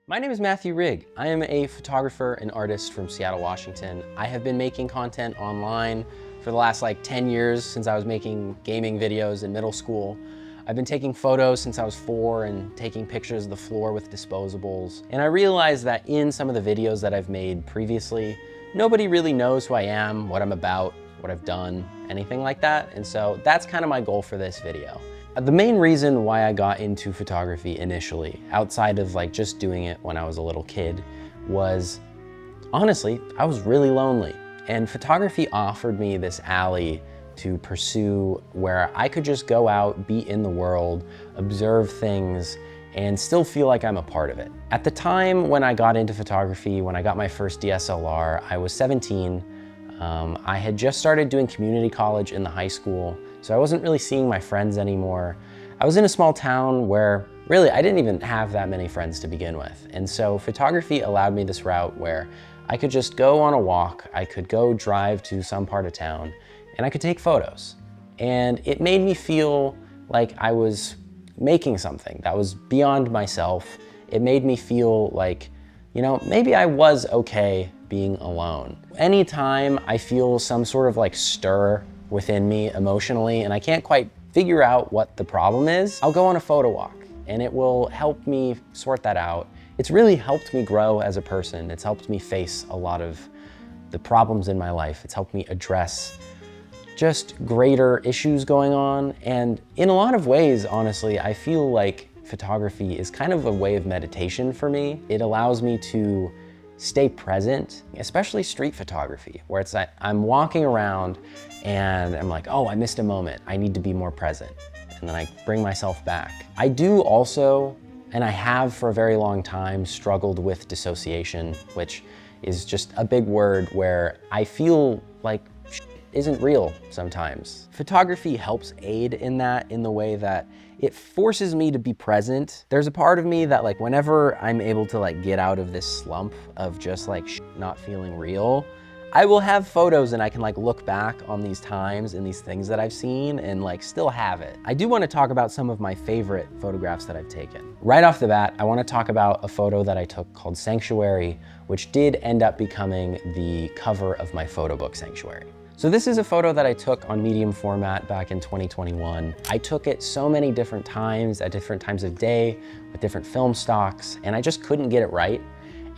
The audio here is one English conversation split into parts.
My name is Matthew Rygh. I am a photographer and artist from Seattle, Washington. I have been making content online for the last 10 years since I was making gaming videos in middle school. I've been taking photos since I was 4 and taking pictures of the floor with disposables. And I realized that in some of the videos that I've made previously, nobody really knows who I am, what I'm about, what I've done, anything like that. And so that's kind of my goal for this video. The main reason why I got into photography initially, outside of just doing it when I was a little kid, was honestly, I was really lonely. And photography offered me this alley to pursue where I could just go out, be in the world, observe things, and still feel like I'm a part of it. At the time when I got into photography, when I got my first DSLR, I was 17. I had just started doing community college in the high school, so I wasn't really seeing my friends anymore. I was in a small town where really I didn't even have that many friends to begin with. And so photography allowed me this route where I could just go on a walk, I could go drive to some part of town, and I could take photos. And it made me feel like I was making something that was beyond myself. It made me feel like, maybe I was okay being alone. Anytime I feel some sort of stir within me emotionally and I can't quite figure out what the problem is, I'll go on a photo walk and it will help me sort that out. It's really helped me grow as a person. It's helped me face a lot of the problems in my life. It's helped me address just greater issues going on. And in a lot of ways, honestly, I feel like photography is kind of a way of meditation for me. It allows me to stay present, especially street photography, where it's like I'm walking around and I'm like, oh, I missed a moment. I need to be more present. And then I bring myself back. I do also, and I have for a very long time, struggled with dissociation, which is just a big word where I feel like shit isn't real sometimes. Photography helps aid in that in the way that it forces me to be present. There's a part of me that whenever I'm able to get out of this slump of just not feeling real, I will have photos and I can look back on these times and these things that I've seen and still have it. I do want to talk about some of my favorite photographs that I've taken. Right off the bat, I want to talk about a photo that I took called Sanctuary, which did end up becoming the cover of my photo book, Sanctuary. So this is a photo that I took on medium format back in 2021. I took it so many different times at different times of day with different film stocks, and I just couldn't get it right.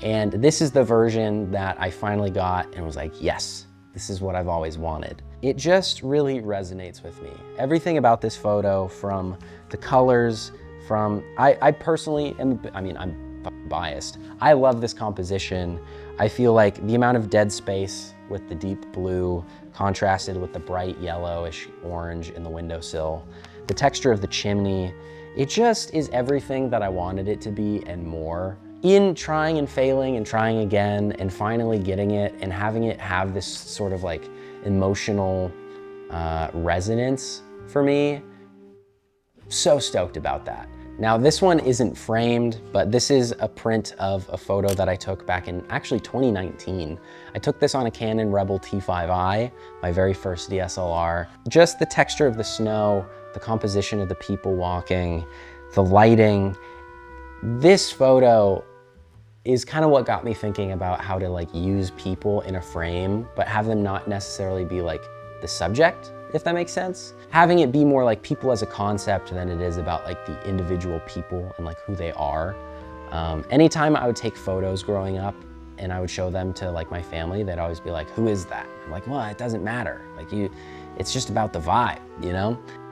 And this is the version that I finally got and was like, yes, this is what I've always wanted. It just really resonates with me. Everything about this photo, from the colors, I personally am, I'm biased. I love this composition. I feel like the amount of dead space with the deep blue contrasted with the bright yellowish orange in the windowsill, the texture of the chimney, it just is everything that I wanted it to be and more. In trying and failing and trying again and finally getting it and having it have this sort of emotional resonance for me, so stoked about that. Now this one isn't framed, but this is a print of a photo that I took back in actually 2019. I took this on a Canon Rebel T5i, my very first DSLR. Just the texture of the snow, the composition of the people walking, the lighting. This photo is kind of what got me thinking about how to use people in a frame, but have them not necessarily be the subject, if that makes sense. Having it be more people as a concept than it is about the individual people and who they are. Anytime I would take photos growing up and I would show them to my family, they'd always be like, who is that? I'm like, well, it doesn't matter. It's just about the vibe,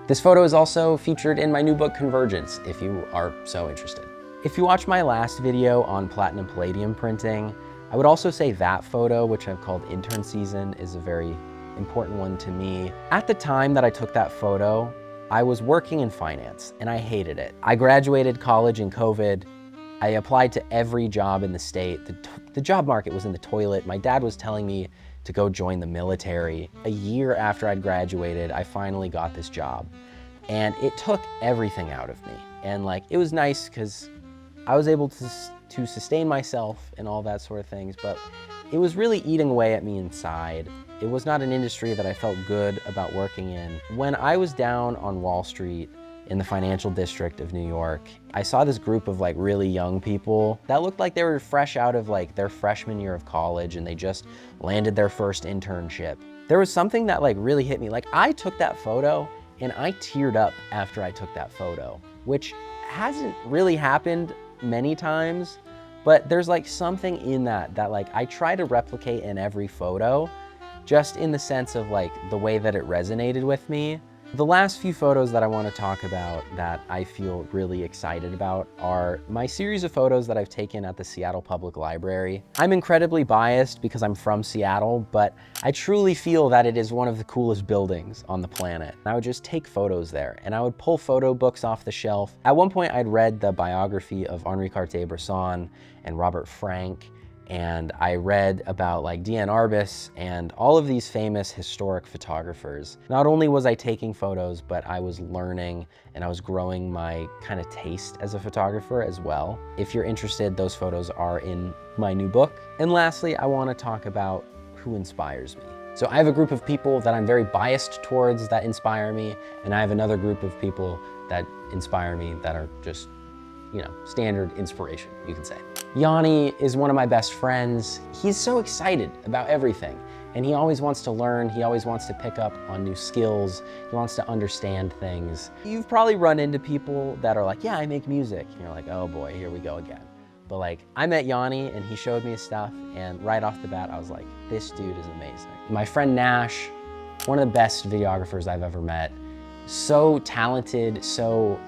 This photo is also featured in my new book, Convergence, if you are so interested. If you watched my last video on platinum palladium printing, I would also say that photo, which I've called Intern Season, is a very important one to me. At the time that I took that photo, I was working in finance and I hated it. I graduated college in COVID. I applied to every job in the state. The job market was in the toilet. My dad was telling me to go join the military. A year after I'd graduated, I finally got this job. And it took everything out of me. And it was nice because I was able to sustain myself and all that sort of things, but it was really eating away at me inside. It was not an industry that I felt good about working in. When I was down on Wall Street in the financial district of New York. I saw this group of like really young people that looked like they were fresh out of like their freshman year of college and they just landed their first internship. There was something that like really hit me. Like I took that photo and I teared up after I took that photo, which hasn't really happened many times, but there's like something in that like I try to replicate in every photo, just in the sense of like the way that it resonated with me. The last few photos that I want to talk about that I feel really excited about are my series of photos that I've taken at the Seattle Public Library. I'm incredibly biased because I'm from Seattle, but I truly feel that it is one of the coolest buildings on the planet. I would just take photos there and I would pull photo books off the shelf. At one point I'd read the biography of Henri Cartier-Bresson and Robert Frank, and I read about like Diane Arbus and all of these famous historic photographers. Not only was I taking photos, but I was learning and I was growing my kind of taste as a photographer as well. If you're interested, those photos are in my new book. And lastly, I want to talk about who inspires me. So I have a group of people that I'm very biased towards that inspire me, and I have another group of people that inspire me that are just, you know, standard inspiration, you can say. Yanni is one of my best friends. He's so excited about everything, and he always wants to learn. He always wants to pick up on new skills. He wants to understand things. You've probably run into people that are like, yeah, I make music. And you're like, oh boy, here we go again. But like, I met Yanni and he showed me his stuff, and right off the bat, I was like, this dude is amazing. My friend Nash, one of the best videographers I've ever met. So talented, so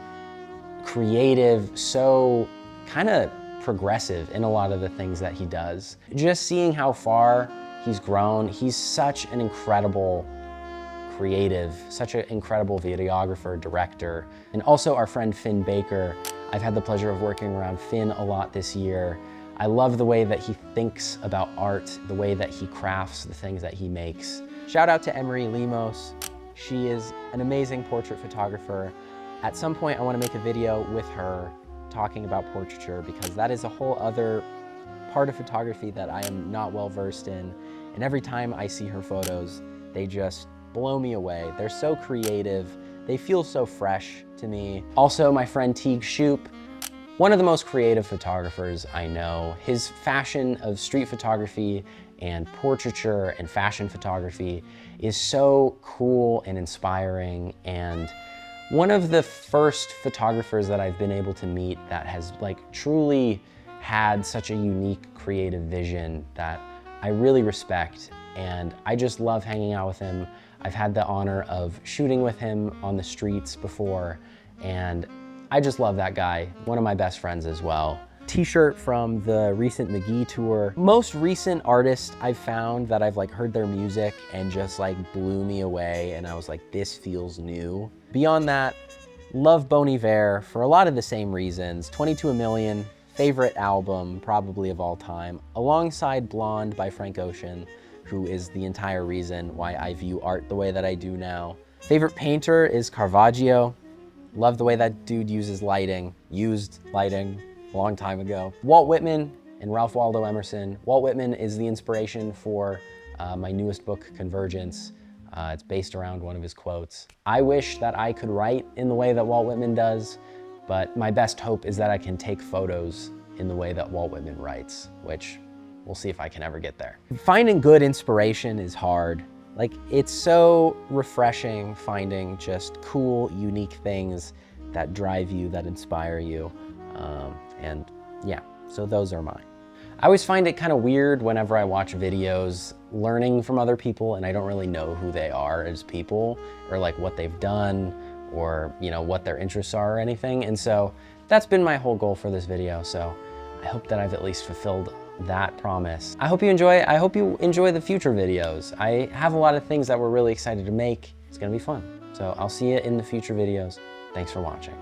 creative, so kind of progressive in a lot of the things that he does. Just seeing how far he's grown, he's such an incredible creative, such an incredible videographer, director. And also our friend Finn Baker. I've had the pleasure of working around Finn a lot this year. I love the way that he thinks about art, the way that he crafts the things that he makes. Shout out to Emery Lemos. She is an amazing portrait photographer. At some point, I want to make a video with her talking about portraiture, because that is a whole other part of photography that I am not well versed in. And every time I see her photos, they just blow me away. They're so creative. They feel so fresh to me. Also, my friend Teague Shoop, one of the most creative photographers I know. His fashion of street photography and portraiture and fashion photography is so cool and inspiring, and one of the first photographers that I've been able to meet that has like truly had such a unique creative vision that I really respect, and I just love hanging out with him. I've had the honor of shooting with him on the streets before, and I just love that guy. One of my best friends as well. T-shirt from the recent McGee tour. Most recent artist I've found that I've like heard their music and just like blew me away, and I was like, this feels new. Beyond that, love Bon Iver for a lot of the same reasons. 22 A Million, favorite album probably of all time, alongside Blonde by Frank Ocean, who is the entire reason why I view art the way that I do now. Favorite painter is Caravaggio. Love the way that dude uses lighting, used lighting a long time ago. Walt Whitman and Ralph Waldo Emerson. Walt Whitman is the inspiration for my newest book, Convergence. It's based around one of his quotes. I wish that I could write in the way that Walt Whitman does, but my best hope is that I can take photos in the way that Walt Whitman writes, which we'll see if I can ever get there. Finding good inspiration is hard. Like, it's so refreshing finding just cool, unique things that drive you, that inspire you. And yeah, so those are mine. I always find it kind of weird whenever I watch videos learning from other people and I don't really know who they are as people, or like what they've done, or you know, what their interests are or anything. And so that's been my whole goal for this video. So I hope that I've at least fulfilled that promise. I hope you enjoy the future videos. I have a lot of things that we're really excited to make. It's gonna be fun. So I'll see you in the future videos. Thanks for watching.